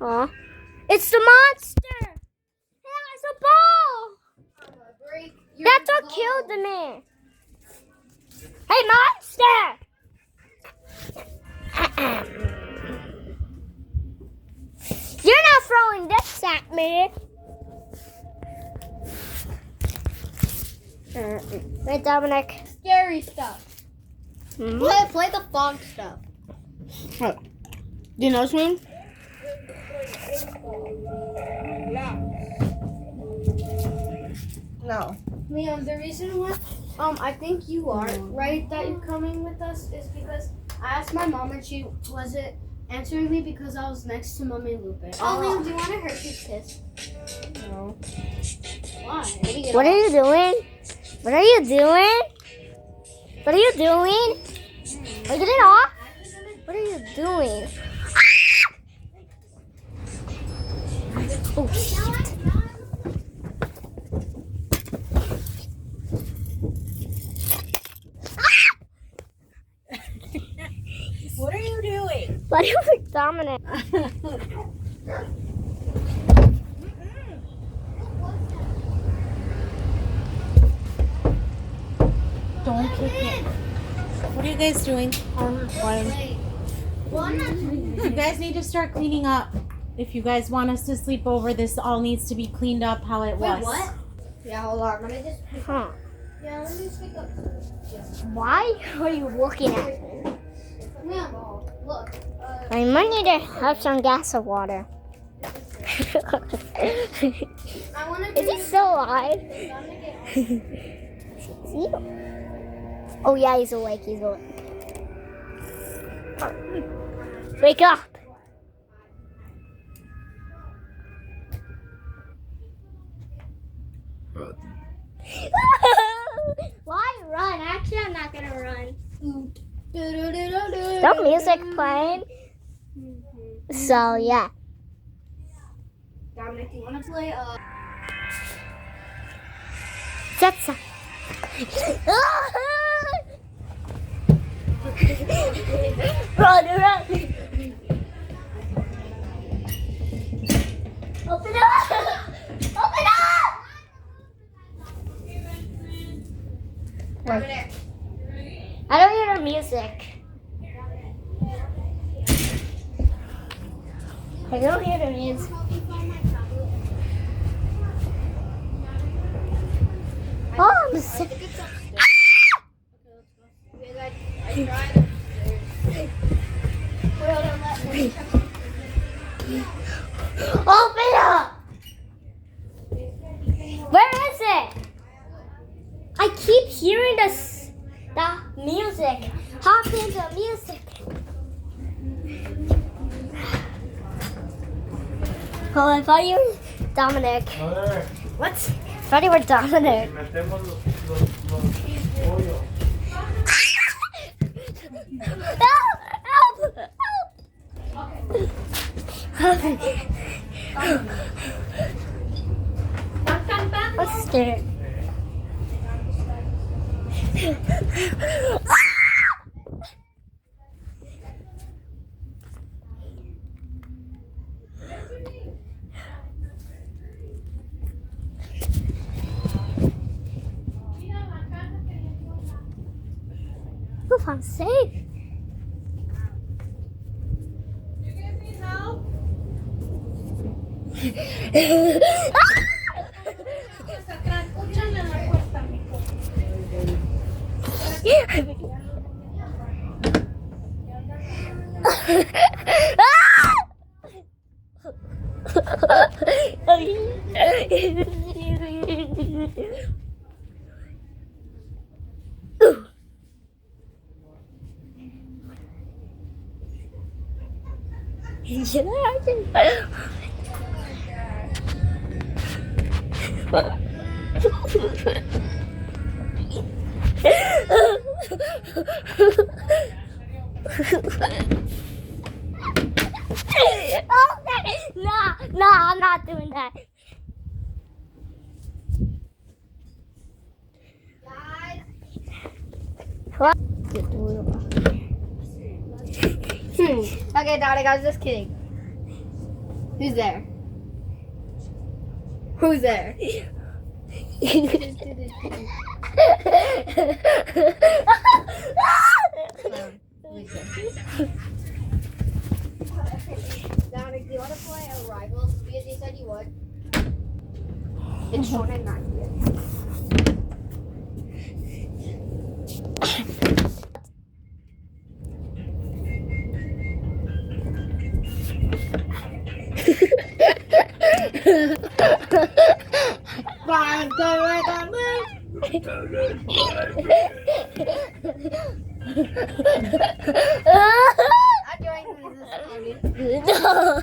Huh? It's the monster! It has a ball! That's what killed me! Hey, monster! You're not throwing this at me! Wait, Dominic. Scary stuff. Play the fog stuff. What? Do you know what I mean? No. Liam, the reason why I think you are right that you're coming with us is because I asked my mom and she wasn't answering me because I was next to Mommy Lupe. Oh, Liam, do you want a Hershey's Kiss? No. Why? What are you doing? What are you doing? What are you doing? Get it off. What are you doing? Oh, shit. What are you doing? What are you Dominic? Don't kick it. What are you guys doing? You guys need to start cleaning up. If you guys want us to sleep over, this all needs to be cleaned up how it was. What? Yeah, hold on. Let me just. Huh. Yeah, let me just pick up. Why are you looking at me? Liam, look. I might need to have some gas or water. I want to. Is he still alive? See? Oh yeah, he's awake. He's awake. Wake up! Why run? Actually, I'm not gonna run. The music playing. So yeah. Dominic, you want to play? That's run! Open up! Open up! Wait. I don't hear the music. I don't hear the music. Oh, I'm sick. Open up! Where is it? I keep hearing the music. Hop into music. Oh, I thought you were Dominic. What? I thought you were Dominic. Help! I'm scared. Oof, I'm safe. No, I'm not doing that. What? Okay, Dominic, I was just kidding. Who's there? Who's there? Dominic, do you want to play a Rivals? Because you said you would. It's short and not here. I joined this. No.